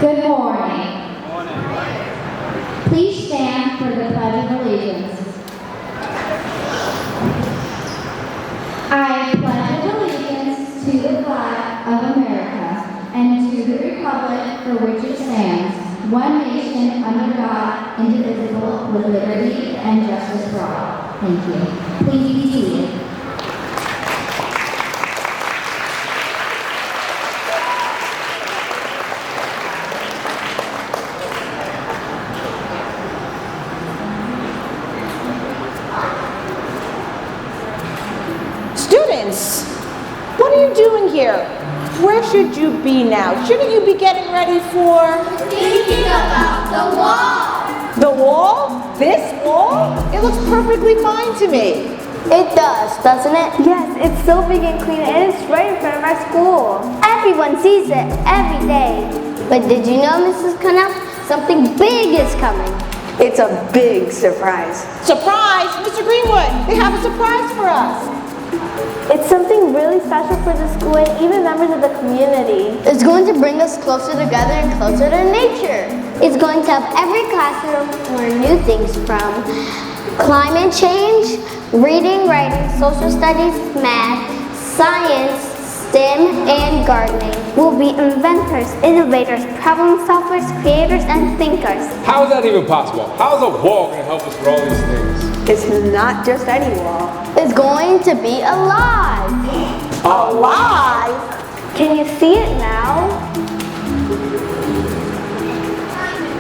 Good morning. Please stand for the Pledge of Allegiance. I pledge allegiance to the flag of America and to the republic for which it stands, one nation under God, indivisible, with liberty and justice for all. Thank you. Please be seated. Students, what are you doing here? Where should you be now? Shouldn't you be getting ready for? Thinking about the wall. The wall? This wall? It looks perfectly fine to me. It does, doesn't it? Yes, it's so big and clean, and it's right in front of our school. Everyone sees it every day. But did you know, Mrs. Connell, something big is coming? It's a big surprise. Surprise! Mr. Greenwood, they have a surprise for us. It's something really special for the school and even members of the community. It's going to bring us closer together and closer to nature. It's going to help every classroom learn new things from climate change, reading, writing, social studies, math, science, STEM, and gardening. We'll be inventors, innovators, problem solvers, creators, and thinkers. How is that even possible? How is a wall going to help us with all these things? It's not just any wall. It's going to be alive. Alive? Can you see it now?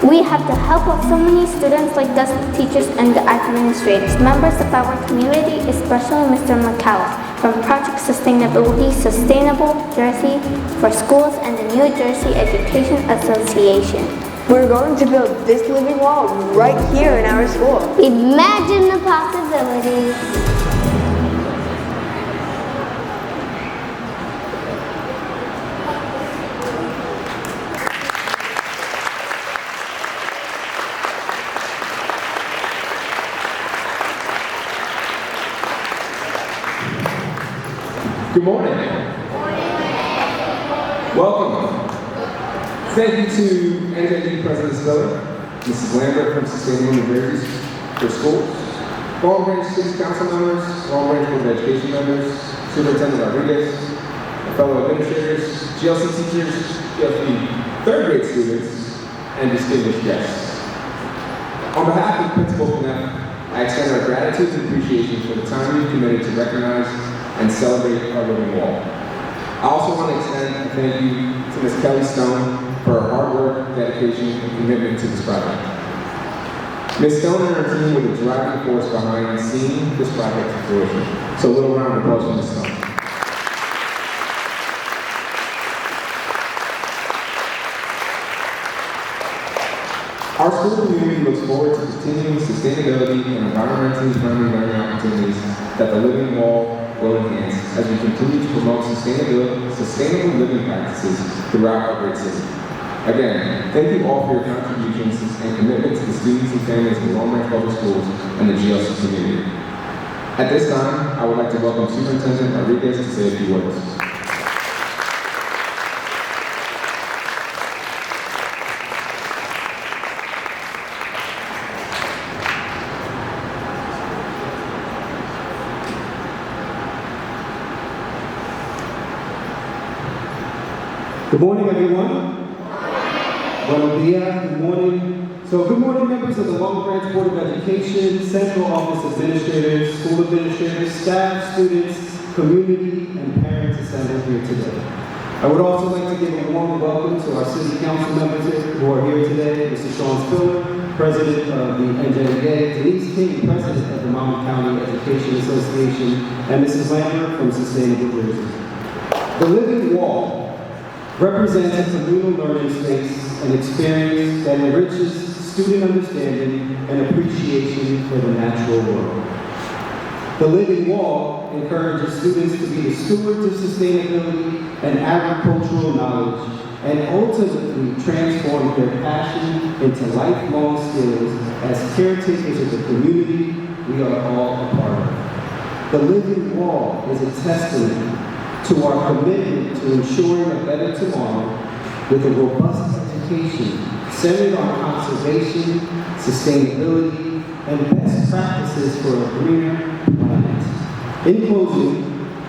We have the help of so many students like us, teachers, and the administrators, members of our community, especially Mr. McCallum from Project Sustainability, Sustainable Jersey for Schools, and the New Jersey Education Association. We're going to build this living wall right here in our school. Imagine the possibilities. Good morning. Welcome. Thank you to NJD President Spiller, Mrs. Lambert from Sustainable New Jersey for Schools, Long Branch City Council members, Long Branch Board of Education members, Superintendent Rodriguez, fellow administrators, GLC teachers, GLC third grade students, and distinguished guests. On behalf of Principal Knepp, I extend our gratitude and appreciation for the time you've committed to recognize and celebrate our living wall. I also want to extend a thank you to Ms. Kelly Stone for her hard work, dedication, and commitment to this project. Ms. Stone and her team were the driving force behind seeing this project to fruition. So a little round of applause for Ms. Stone. Our school community looks forward to continuing sustainability and environmentally friendly learning opportunities that the Living Wall will enhance as we continue to promote sustainable living practices throughout our great city. Again, thank you all for your contributions and commitment to the students and families of Long Branch Public Schools and the GLC community. At this time, I would like to welcome Superintendent Rodriguez to say a few words. Good morning, everyone. Buenos dias, good morning. So good morning, members of the Long Branch Board of Education, Central Office Administrators, School Administrators, staff, students, community, and parents assembled here today. I would also like to give a warm welcome to our City Council members who are here today, Mr. Sean Spiller, President of the NJDA, Denise King, President of the Monmouth County Education Association, and Mrs. Lambert from Sustainable Jersey. The Living Wall represents a communal learning space and experience that enriches student understanding and appreciation for the natural world. The Living Wall encourages students to be the stewards of sustainability and agricultural knowledge and ultimately transform their passion into lifelong skills as caretakers of the community we are all a part of. The Living Wall is a testament to our commitment to ensuring a better tomorrow with a robust education centered on conservation, sustainability, and best practices for a greener planet. In closing,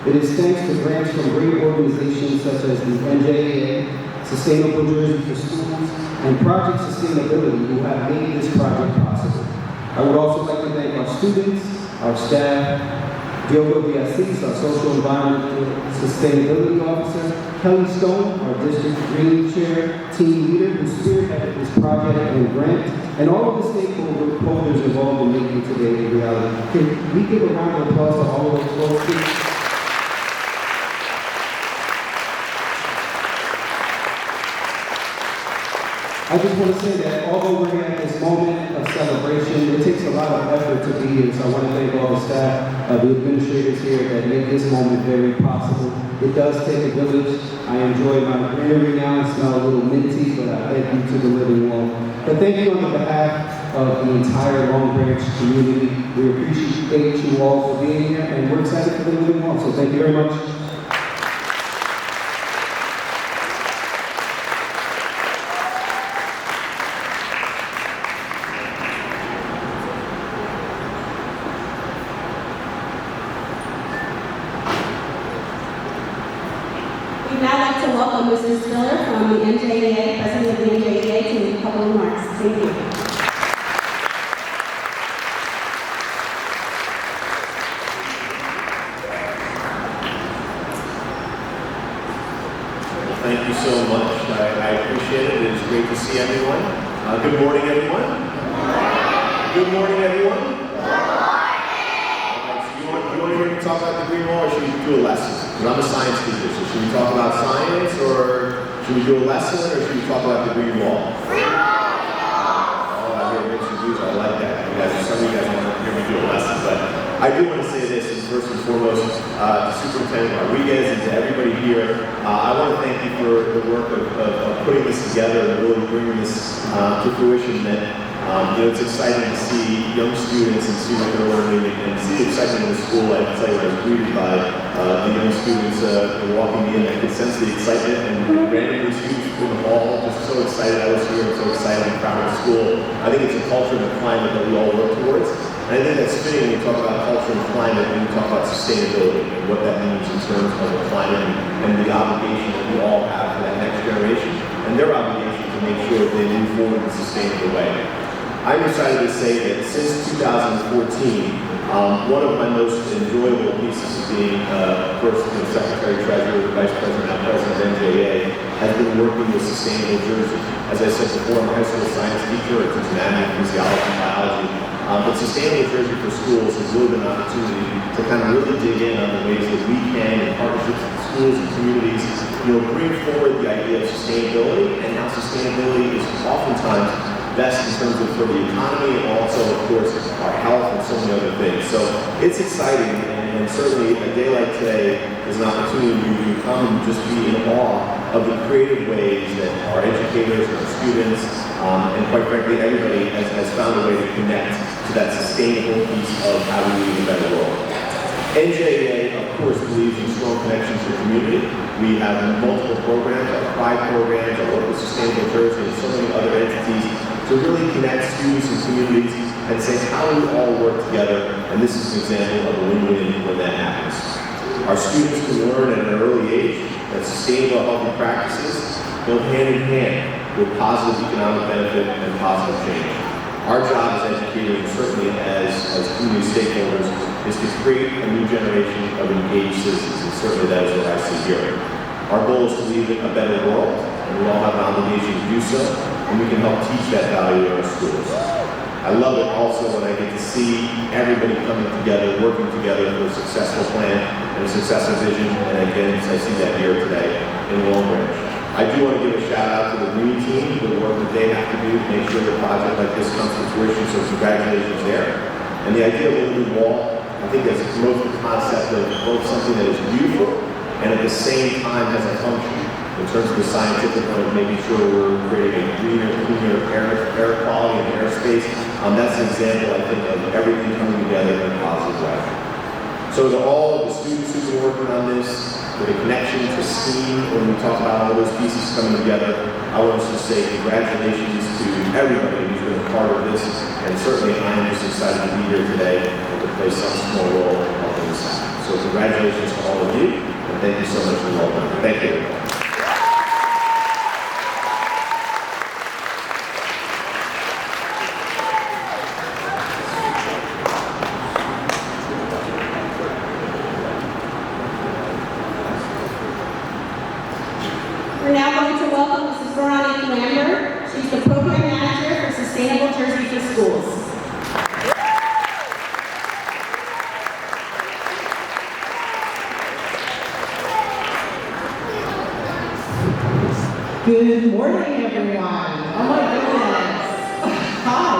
it is thanks to grants from great organizations such as the NJA, Sustainable Jersey for Schools, and Project Sustainability who have made this project possible. I would also like to thank our students, our staff, Diogo Biasis, our Social Environmental Sustainability Officer, Kelly Stone, our District Green Chair, team leader who spearheaded this project and grant, and all of the stakeholders involved in making today a reality. Can we give a round of applause to all of those folks, please? I just want to say that although we're here at this moment of celebration, it takes a lot of effort to be here. So I want to thank all the staff, the administrators here that make this moment very possible. It does take a village. I enjoy my greenery now. I smell a little minty, but I thank you to the living wall. But thank you on behalf of the entire Long Branch community. We appreciate you all for being here, and we're excited for the living wall. So thank you very much. We'd now like to welcome Mr. Spiller from the NJEA, President of the NJEA, to make a couple of remarks. Thank you. Thank you so much. I appreciate it. It is great to see everyone. Good morning, everyone. Good morning, everyone. You want to hear me talk about the Green Wall, or should we do a lesson? Because I'm a science teacher, so should we talk about science, or should we do a lesson, or should we talk about the Green Wall? Green Wall! Oh, I hear mixed reviews. I like that. Some of you guys want to hear me do a lesson, but I do want to say this, and first and foremost, to Superintendent Rodriguez and to everybody here. I want to thank you for the work of putting this together and really bringing this to fruition. That it's exciting to see young students and see what they're learning and see the excitement in the school. I can tell you I was greeted by the young students walking in. I could sense the excitement and randomly students in the hall just so excited I was here and so excited and proud of the school. I think it's a culture and a climate that we all work towards. And I think that's fitting when we talk about culture and climate and we talk about sustainability and what that means in terms of the climate and the obligation that we all have for that next generation and their obligation to make sure that they move forward in a sustainable way. I'm excited to say that since 2014, one of my most enjoyable pieces of being first Secretary Treasurer, Vice President, now President of NJA, has been working with Sustainable Jersey. As I said before, I'm a high school science teacher. I teach anatomy, physiology, and biology. But Sustainable Jersey for Schools has really been an opportunity to kind of really dig in on the ways that we can, in partnerships with schools and communities, bring forward the idea of sustainability and how sustainability is oftentimes best in terms of for the economy and also, of course, our health and so many other things. So it's exciting, and certainly a day like today is an opportunity to come and just be in awe of the creative ways that our educators, our students, and quite frankly, everybody has found a way to connect to that sustainable piece of how we live in a better world. NJA, of course, believes in strong connections to the community. We have multiple programs, our Pride programs, our work with Sustainable Jersey, and so many other entities to really connect students and communities and say how we all work together, and this is an example of a win-win when that happens. Our students can learn at an early age that sustainable healthy practices go hand in hand with positive economic benefit and positive change. Our job as educators, and certainly as community stakeholders, is to create a new generation of engaged citizens, and certainly that is what I see here. Our goal is to leave a better world, and we all have an obligation to do so, and we can help teach that value in our schools. I love it also when I get to see everybody coming together, working together for a successful plan and a successful vision, and again, I see that here today in Long Branch. I do want to give a shout out to the green team for the work that they have to do to make sure a project like this comes to fruition, so congratulations there. And the idea of a living wall, I think that's promotes the concept of both something that is beautiful and at the same time has a function in terms of the scientific one of making sure we're creating a greener, cleaner air quality and airspace. That's an example, I think, of everything coming together in a positive way. So to all of the students who've been working on this, with a connection to STEAM, when we talk about all those pieces coming together, I want to just say congratulations to everybody who's been a part of this, and certainly I am just excited to be here today and to play some small role in helping this happen. So congratulations to all of you, and thank you so much for welcoming. Thank you. We're now going to welcome Mrs. Veronica Lambert. She's the Program Manager for Sustainable Jersey for Schools. Good morning, everyone. Oh my goodness. Hi.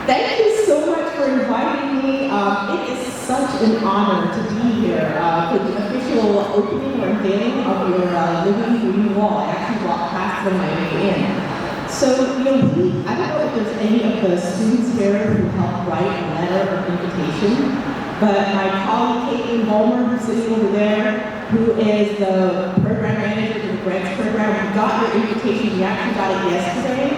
Thank you so much for inviting me. It is such an honor to be here for the official opening or unveiling of your living green wall. I actually walked past them on my way in. So, I don't know if there's any of the students here who helped write a letter of invitation, but my colleague Caitlin Bulmer, who's sitting over there, who is the program manager for the grants program, we got your invitation. We actually got it yesterday,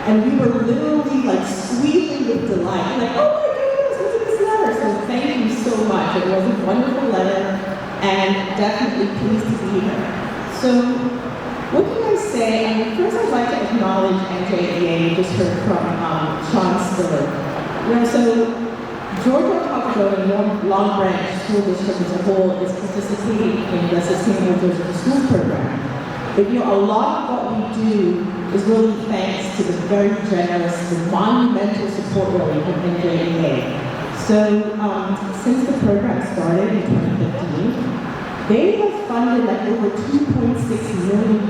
and we were literally like squealing with delight. Like, oh my goodness, look at this letter. So thank you so much. It was a wonderful letter, and definitely pleased to be here. So what can I say? First I'd like to acknowledge NJEA. You just heard from Sean Spiller. So Georgia, Colorado, and Long Branch School District as a whole is participating in the Sustainable Jersey Schools program. But a lot of what we do is really thanks to the very generous, the monumental support really from NJEA. So since the program started in 2015, they have funded like over $2.6 million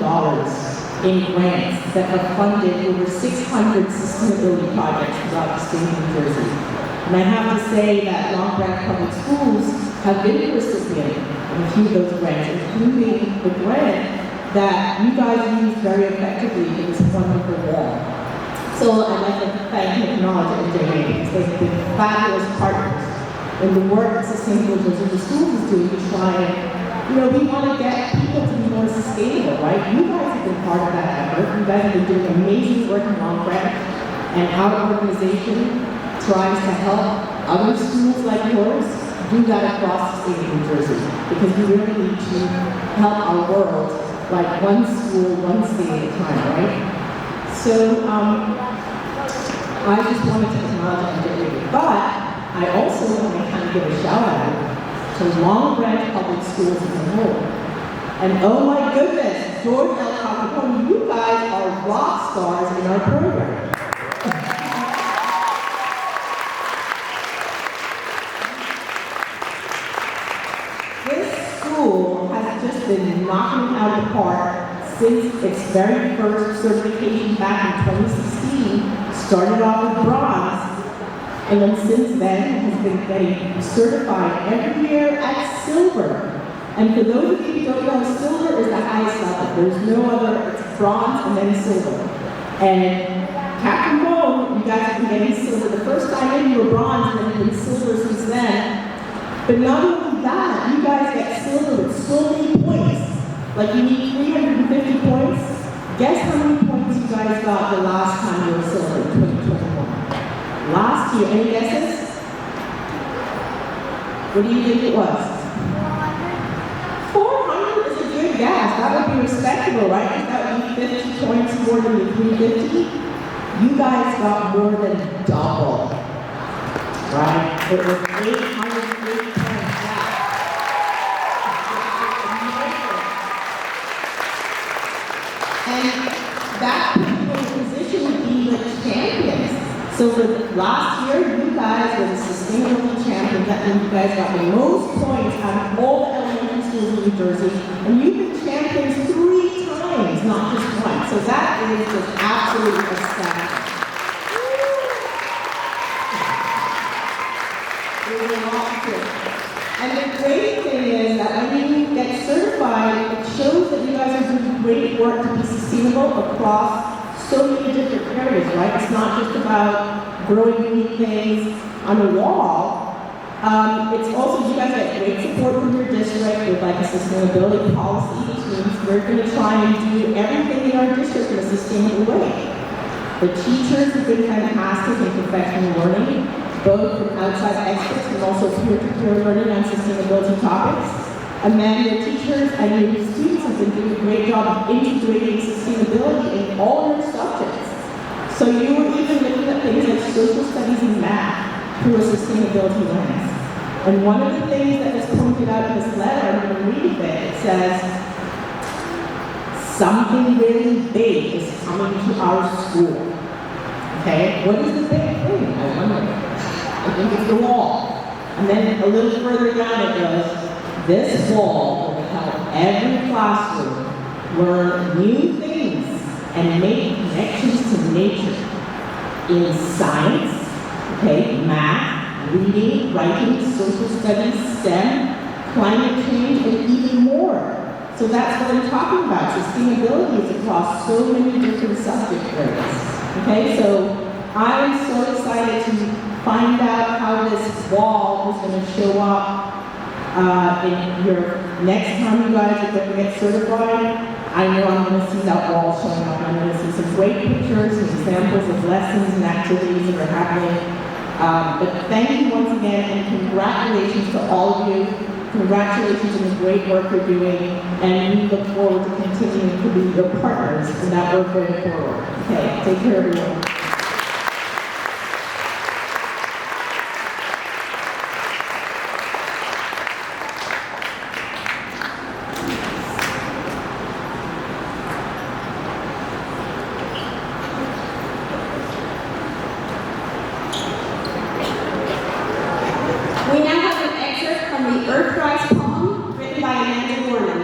in grants that have funded over 600 sustainability projects throughout the state of New Jersey. And I have to say that Long Branch Public Schools have been the recipient of a few of those grants, including the grant that you guys used very effectively in this wonderful wall. So I'd like to thank and acknowledge NJA because they've been fabulous partners in the work that Sustainable Jersey Schools is doing to try and, we want to get people to be more sustainable, right? You guys have been part of that effort. You guys have been doing amazing work in Long Branch, and our organization tries to help other schools like yours do that across the state of New Jersey, because we really need to help our world like one school, one state at a time, right? So I just wanted to acknowledge NJA, but I also want to kind of give a shout out to Long Branch Public Schools as a whole. And oh my goodness, George L. Capone, you guys are rock stars in our program. This school has just been knocking out the park since its very first certification back in 2016. Started off with bronze, and then since then has been getting certified every year at silver. And for those of you who don't know, silver is the highest level. There's no other, it's bronze and then silver. And Captain Bone, you guys have been getting silver. The first time in you were bronze, and then you've been silver since then. But not only that, you guys get silver with so many points. Like you need 350 points. Guess how many points you guys got the last time you were silver in 2021? Last year, any guesses? What do you think it was? 400 is a good guess. That would be respectable, right? That would be 50 points more than the 350. You guys got more than double, right? It was 808 points. And that put you in a position to be the champions. So for last year, you guys were the sustainability champions. That means you guys got the most points out of all the elementary schools in New Jersey. And you've been champions 3 times, not just once. So that is just absolutely astounding. And the great thing is that when you get certified, it shows that you guys are doing great work to be sustainable across so many different areas, right? It's not just about growing unique things on a wall. It's also, you guys get great support from your district with like a sustainability policy, which means we're going to try and do everything in our district in a sustainable way. The teachers have been fantastic in professional learning, both from outside experts and also peer-to-peer learning on sustainability topics. And then the teachers and your students have been doing a great job of integrating sustainability in all your subjects. So you were even looking at things like social studies and math through a sustainability lens. And one of the things that was pointed out in this letter, I'm going to read a bit, it says, something really big is coming to our school. Okay, what is the big thing? I wonder. I think it's the wall. And then a little further down it goes, this wall will help every classroom learn new things and make connections to nature in science, okay, math, reading, writing, social studies, STEM, climate change, and even more. So that's what I'm talking about. Sustainability is across so many different subject areas. Okay, so I'm so excited to find out how this wall is going to show up in your next time you guys are going to get certified. I know I'm going to see that wall showing up. I'm going to see some great pictures and examples of lessons and activities that are happening. But thank you once again, and congratulations to all of you. Congratulations on the great work you're doing, and we look forward to continuing to be your partners in that work going forward. Okay, take care, everyone. We now have an excerpt from the Earthrise poem written by Amanda Gorman.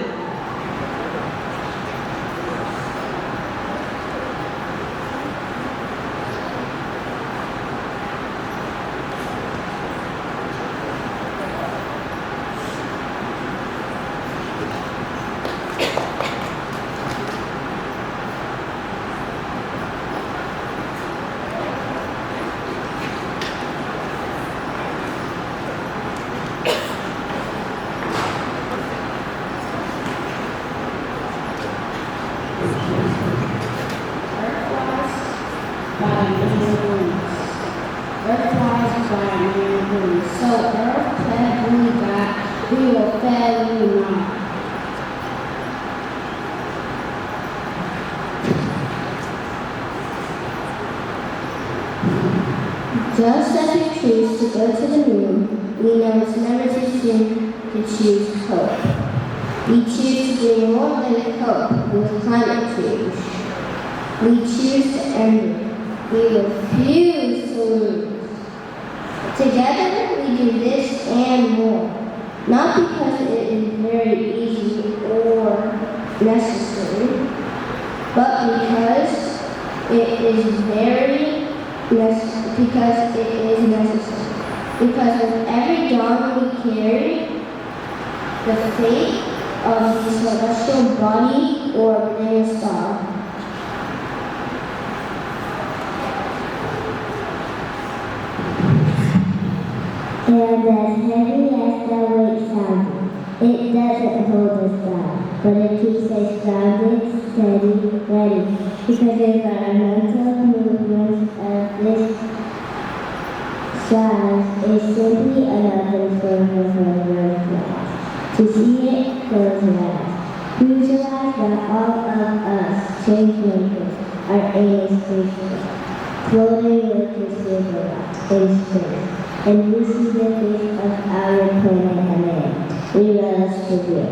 Just as we choose to go to the moon, we know it's never too soon to choose hope. We choose to do more than cope with climate change. We choose to end it. We refuse to lose. Together, we do this and more. Not because it is very easy or necessary, but because it is because it is necessary. Because with every dawn we carry the fate of the celestial body or orbiting star. And as heavy as the weight sounds, it doesn't hold us down, but it keeps us grounded, steady, ready. Because the environmental movement of this size is simply another form of life. To see it fills your eyes. Visualize that all of us, change makers, are aiming spaceship, floating with the silver in space. And we see the face of our planet ahead. We relish the view.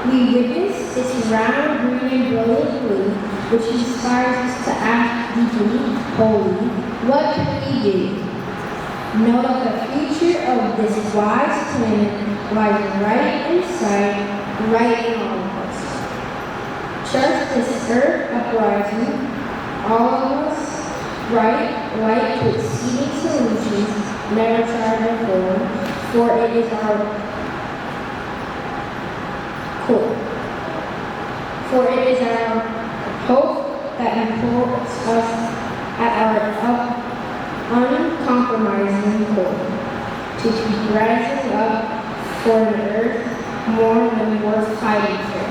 We witness this round, green, and brilliant blue, which inspires us to act deeply, boldly. What can we do? Know that the future of this wise planet lies right in sight, right in all of us. Just this earth uprising, all of us, bright, light to exceeding solutions never tried before, for it is our for it is our hope that upholds us at our uncompromising core, to keep rising up for an earth more than worth fighting for.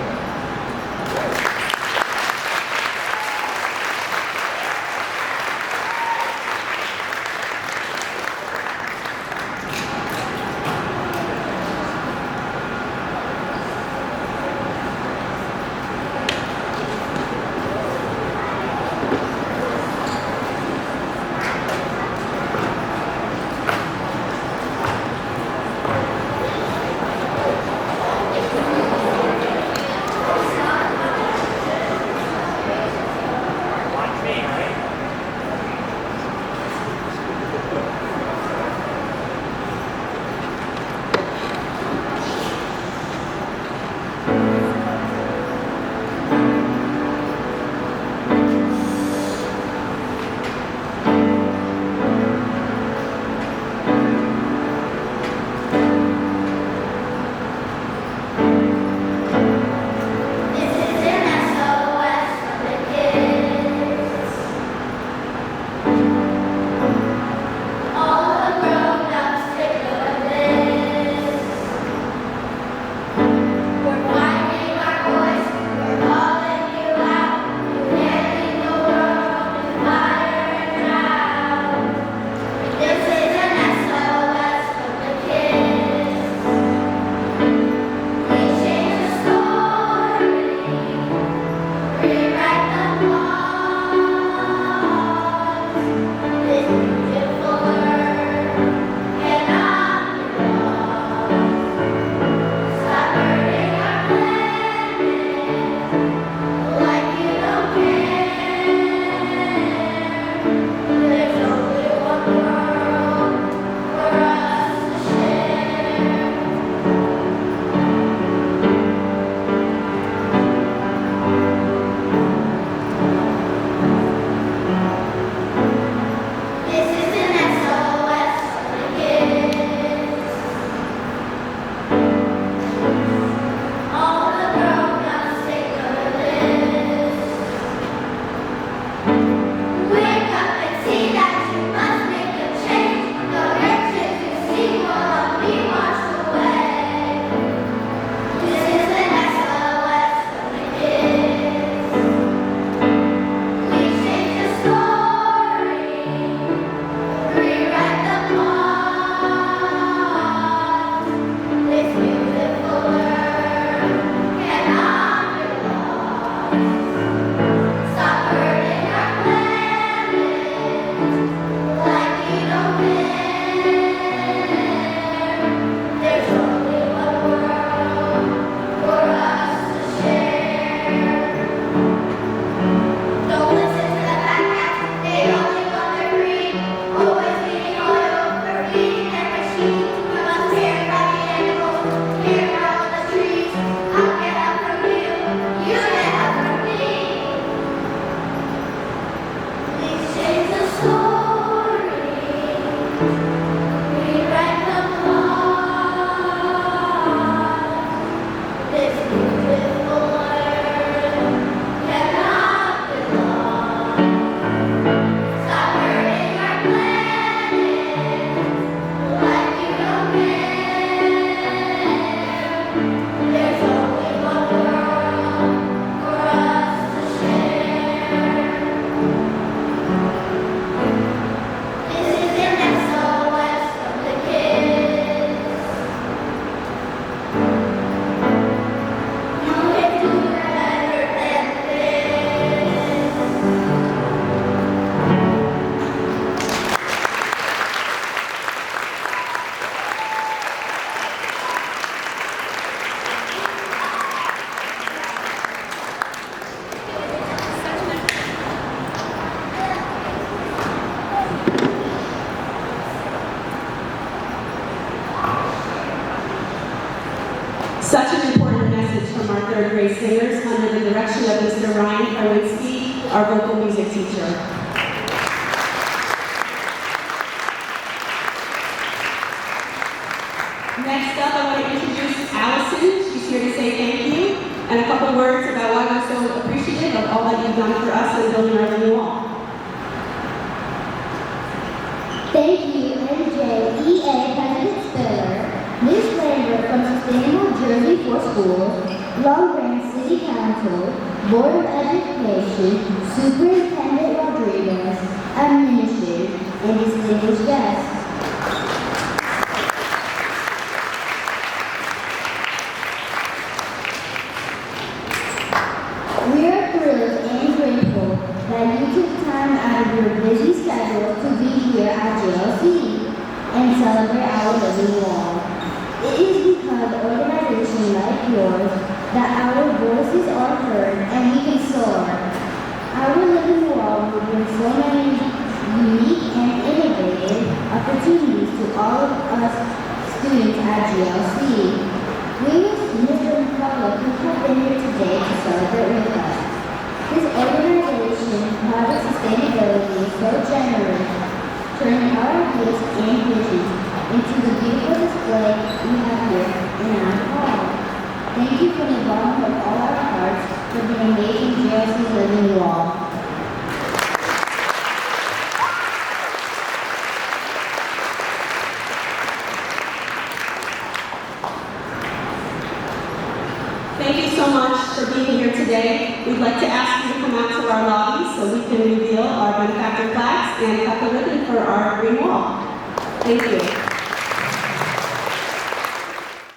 Such an important message from our third grade singers under the direction of Mr. Ryan Karwinski, our vocal music teacher. Next up, I want to introduce Allison. She's here to say thank you and a couple words about why we're so of all that you've done for us in building our living wall. Thank you, NJEA President Spiller, Ms. Lambert from Sustainable Jersey for Schools, Long Branch City Council, Board of Education, Superintendent Rodriguez, administrators, and distinguished guests. We are thrilled and grateful that you took time out of your busy schedule to be here at JLC and celebrate our living wall. It is because organizations like yours that our voices are heard and we can soar. Our living wall will bring so many unique and innovative opportunities to all of us students at GLC. We wish Mr. McCullough could have been here today to celebrate with us. His organization, Project Sustainability, is so generous, turning our ideas and visions into the beautiful display we have here in our hall. Thank you from the bottom of all our hearts for the amazing GLC Living Wall. Thank you so much for being here today. We'd like to ask you to come out to our lobby so we can reveal our benefactor plaques and cut the ribbon for our green wall. Thank you.